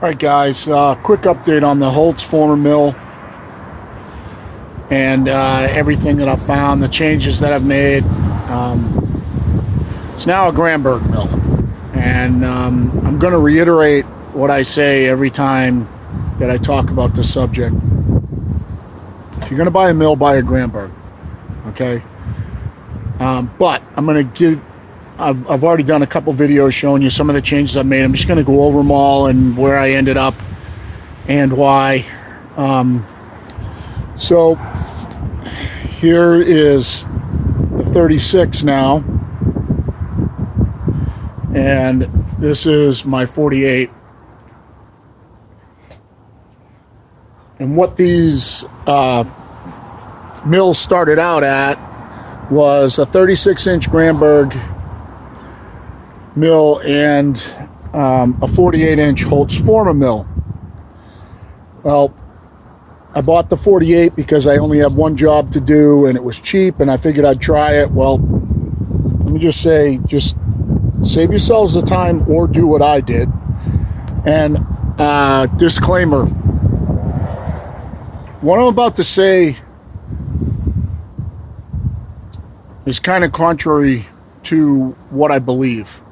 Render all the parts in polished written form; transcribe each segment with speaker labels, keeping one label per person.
Speaker 1: Alright guys, quick update on the Holzfforma mill and everything that I've found, the changes that I've made. It's now a GRANBERG mill, and I'm going to reiterate what I say every time that I talk about this subject. If you're going to buy a mill, buy a GRANBERG, okay? But I'm going to give... I've already done a couple videos showing you some of the changes I've made. I'm just going to go over them all and where I ended up and why. So here is the 36 now, and this is my 48. And what these mills started out at was a 36-inch GRANBERG mill and a 48-inch Holzfforma mill. Well, I bought the 48 because I only have one job to do and it was cheap and I figured I'd try it. Well, let me just say, just save yourselves the time or do what I did. And disclaimer, what I'm about to say is kind of contrary to what I believe.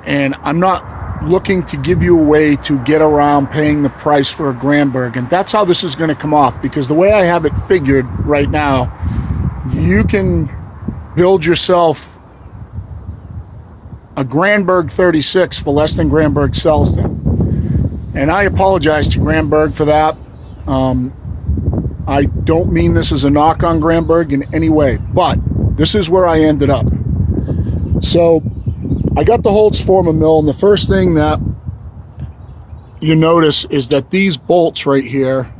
Speaker 1: And I'm not looking to give you a way to get around paying the price for a GRANBERG, and that's how this is going to come off, because the way I have it figured right now, you can build yourself a GRANBERG 36 for less than GRANBERG sells them. And I apologize to GRANBERG for that. I don't mean this as a knock on GRANBERG in any way, but this is where I ended up. So I got the Holzfforma mill, and the first thing that you notice is that these bolts right here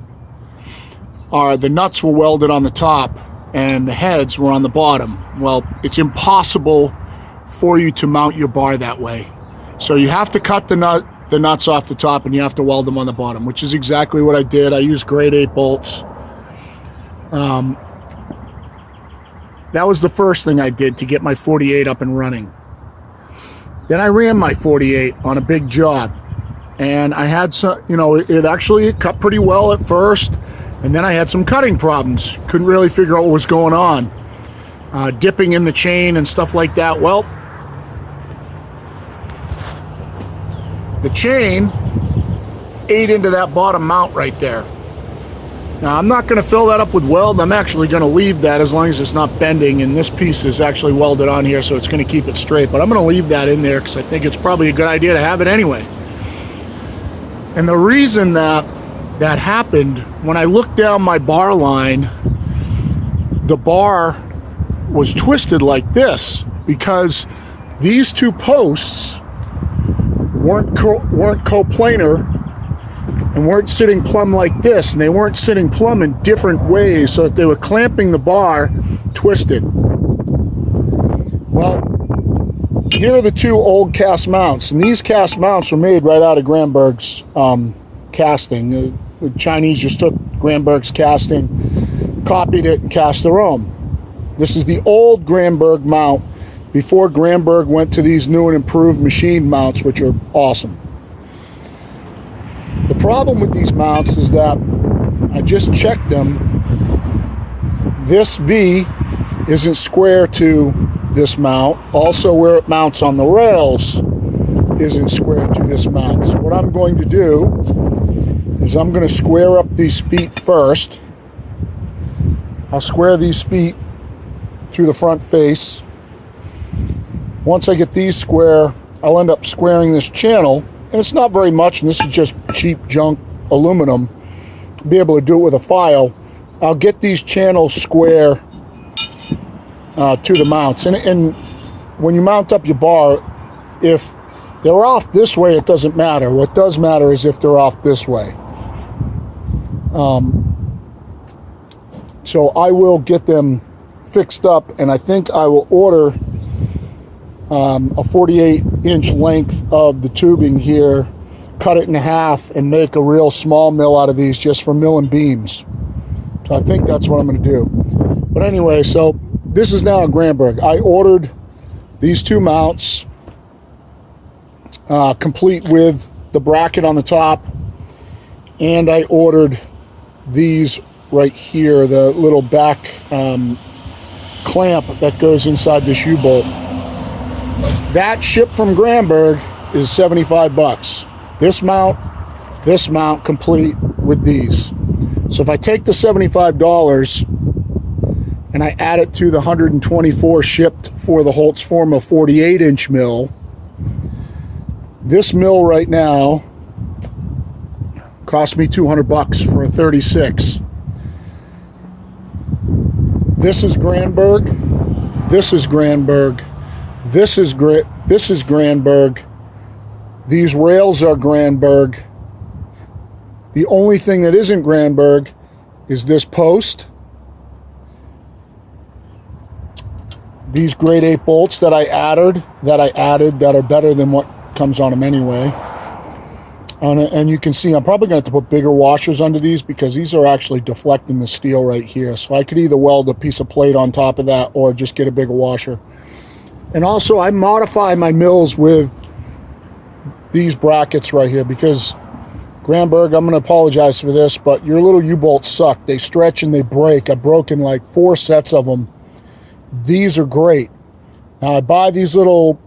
Speaker 1: are, the nuts were welded on the top and the heads were on the bottom. Well, it's impossible for you to mount your bar that way. So you have to cut the nuts off the top and you have to weld them on the bottom, which is exactly what I did. I used grade 8 bolts. That was the first thing I did to get my 48 up and running. Then I ran my 48 on a big job, and I had some, it actually cut pretty well at first, and then I had some cutting problems. Couldn't really figure out what was going on. Dipping in the chain and stuff like that. Well, the chain ate into that bottom mount right there. Now, I'm not going to fill that up with weld. I'm actually going to leave that as long as it's not bending, and this piece is actually welded on here, so it's going to keep it straight. But I'm going to leave that in there because I think it's probably a good idea to have it anyway. And the reason that happened, when I looked down my bar line, the bar was twisted like this because these two posts weren't coplanar and weren't sitting plumb like this, and they weren't sitting plumb in different ways, so that they were clamping the bar twisted. Well, here are the two old cast mounts, and these cast mounts were made right out of GRANBERG's casting. The Chinese just took GRANBERG's casting, copied it, and cast their own. This is the old GRANBERG mount before GRANBERG went to these new and improved machined mounts, which are awesome. The problem with these mounts is that I just checked them. This V isn't square to this mount. Also, where it mounts on the rails isn't square to this mount. So what I'm going to do is I'm going to square up these feet first. I'll square these feet through the front face. Once I get these square, I'll end up squaring this channel. And it's not very much, and this is just cheap junk aluminum. Be able to do it with a file. I'll get these channels square to the mounts. And when you mount up your bar, if they're off this way, it doesn't matter. What does matter is if they're off this way. So I will get them fixed up, and I think I will order a 48-inch length of the tubing here, cut it in half, and make a real small mill out of these just for milling beams. So I think that's what I'm going to do. But anyway, so this is now a GRANBERG. I ordered these two mounts, complete with the bracket on the top, and I ordered these right here, the little back clamp that goes inside this U-bolt. That shipped from Granberg is 75 bucks. This mount complete with these. So if I take the $75 and I add it to the 124 shipped for the Holzfforma 48-inch mill, this mill right now cost me 200 bucks for a 36. This is Granberg. This is Granberg. This is Granberg. These rails are Granberg. The only thing that isn't Granberg is this post. These grade 8 bolts that I added that are better than what comes on them anyway. And you can see I'm probably going to have to put bigger washers under these because these are actually deflecting the steel right here. So I could either weld a piece of plate on top of that or just get a bigger washer. And also I modify my mills with these brackets right here because Granberg, I'm going to apologize for this, but your little U-bolts suck. They stretch and they break. I've broken like 4 sets of them. These are great. Now I buy these little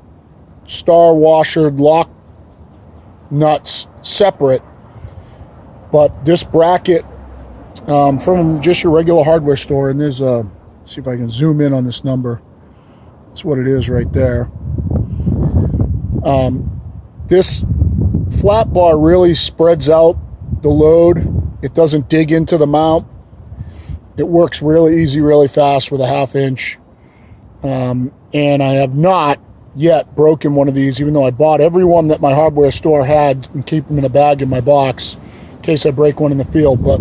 Speaker 1: star washered lock nuts separate, but this bracket from just your regular hardware store, and there's a, let's see if I can zoom in on this number. That's what it is right there. This flat bar really spreads out the load. It doesn't dig into the mount. It works really easy, really fast with a 1/2 inch. And I have not yet broken one of these, even though I bought every one that my hardware store had and keep them in a bag in my box in case I break one in the field, but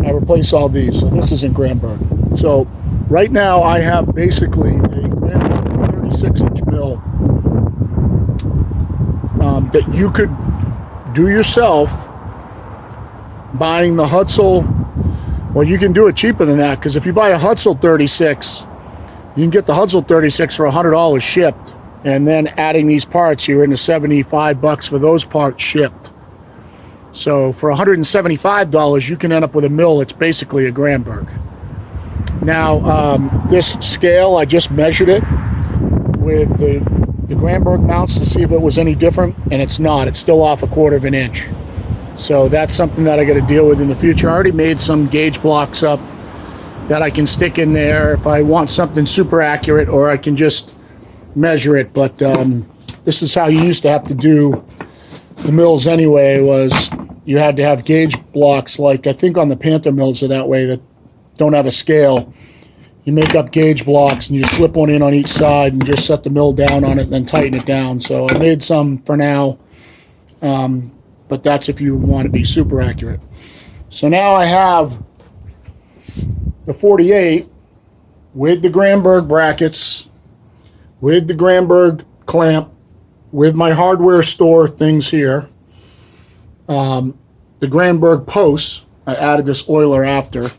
Speaker 1: I replace all these. So this isn't Granberg. So right now I have basically a Granberg 36-inch mill that you could do yourself buying the Hutzel. Well, you can do it cheaper than that because if you buy a Hutzel 36, you can get the Hutzel 36 for $100 shipped, and then adding these parts, you're into 75 bucks for those parts shipped. So for $175, you can end up with a mill that's basically a Granberg. Now, this scale, I just measured it with the Granberg mounts to see if it was any different, and it's not. It's still off 1/4 inch. So that's something that I got to deal with in the future. I already made some gauge blocks up that I can stick in there if I want something super accurate, or I can just measure it. But this is how you used to have to do the mills anyway, was you had to have gauge blocks, like I think on the Panther mills are that way, that don't have a scale. You make up gauge blocks and you slip one in on each side and just set the mill down on it and then tighten it down. So I made some for now, but that's if you want to be super accurate. So now I have the 48 with the Granberg brackets, with the Granberg clamp, with my hardware store things here, the Granberg posts. I added this oiler after.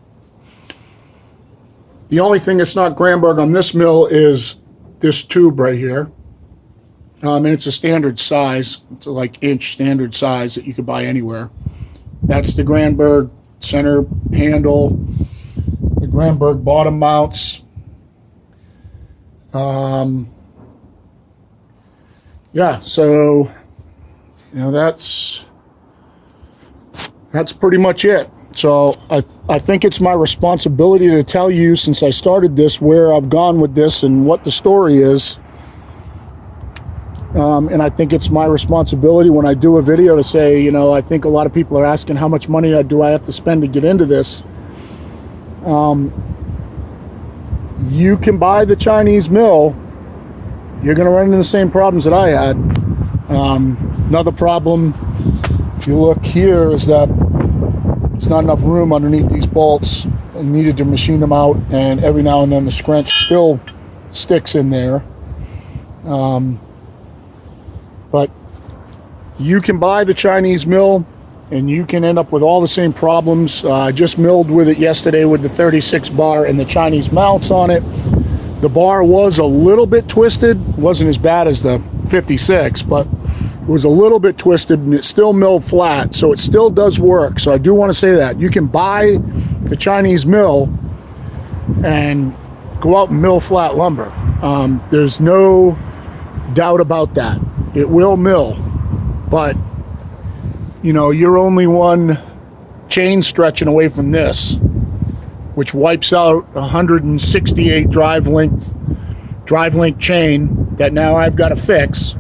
Speaker 1: The only thing that's not Granberg on this mill is this tube right here. And it's a standard size. It's a like inch standard size that you could buy anywhere. That's the Granberg center handle, the Granberg bottom mounts. Yeah, so you know that's pretty much it. So I think it's my responsibility to tell you, since I started this, where I've gone with this and what the story is. And I think it's my responsibility when I do a video to say, you know, I think a lot of people are asking how much money do I have to spend to get into this. You can buy the Chinese mill. You're going to run into the same problems that I had. Another problem, if you look here, is that there's not enough room underneath these bolts. I needed to machine them out, and every now and then the scrunch still sticks in there. But you can buy the Chinese mill and you can end up with all the same problems. I just milled with it yesterday with the 36 bar and the Chinese mounts on it. The bar was a little bit twisted, wasn't as bad as the 56, but was a little bit twisted, and it still milled flat, so it still does work. So I do want to say that you can buy the Chinese mill and go out and mill flat lumber. There's no doubt about that. It will mill, but you know, you're only one chain stretching away from this, which wipes out 168 drive length chain that now I've got to fix.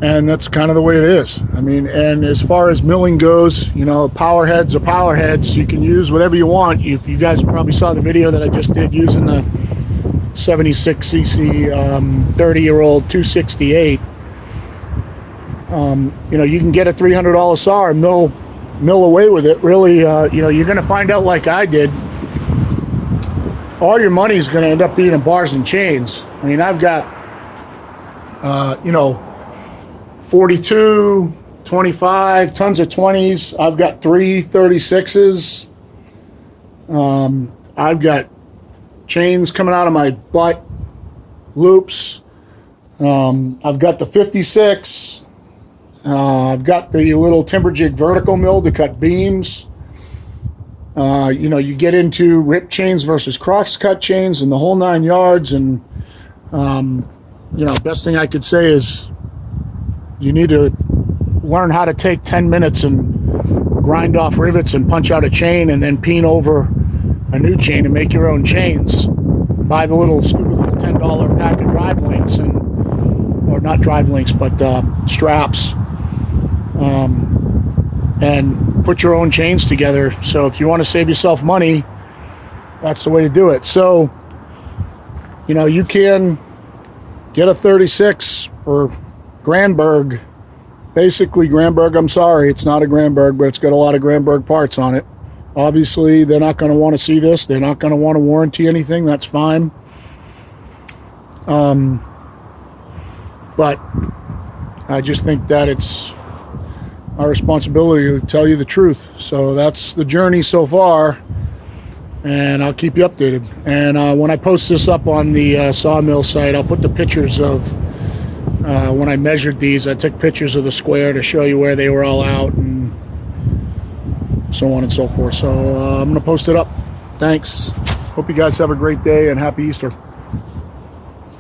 Speaker 1: And that's kind of the way it is. I mean, and as far as milling goes, you know, power heads are power heads. You can use whatever you want. If you guys probably saw the video that I just did using the 76cc 30-year-old 268, you know, you can get a $300 saw and mill away with it. Really, you know, you're going to find out, like I did, all your money is going to end up being in bars and chains. I mean, I've got, you know, 42, 25, tons of 20s. I've got 3 36s. I've got chains coming out of my butt, loops. I've got the 56. I've got the little timber jig vertical mill to cut beams. You know, you get into rip chains versus cross cut chains and the whole 9 yards. And, you know, best thing I could say is you need to learn how to take 10 minutes and grind off rivets and punch out a chain and then peen over a new chain and make your own chains. Buy the little stupid little $10 pack of drive links, and, or not drive links, but straps, and put your own chains together. So if you want to save yourself money, that's the way to do it. So, you know, you can get a 36 or GRANBERG, basically GRANBERG. I'm sorry, it's not a GRANBERG, but it's got a lot of GRANBERG parts on it. Obviously, they're not going to want to see this. They're not going to want to warranty anything. That's fine. But I just think that it's our responsibility to tell you the truth. So that's the journey so far, and I'll keep you updated. And when I post this up on the sawmill site, I'll put the pictures of when I measured these. I took pictures of the square to show you where they were all out and so on and so forth. So I'm going to post it up. Thanks. Hope you guys have a great day, and happy Easter.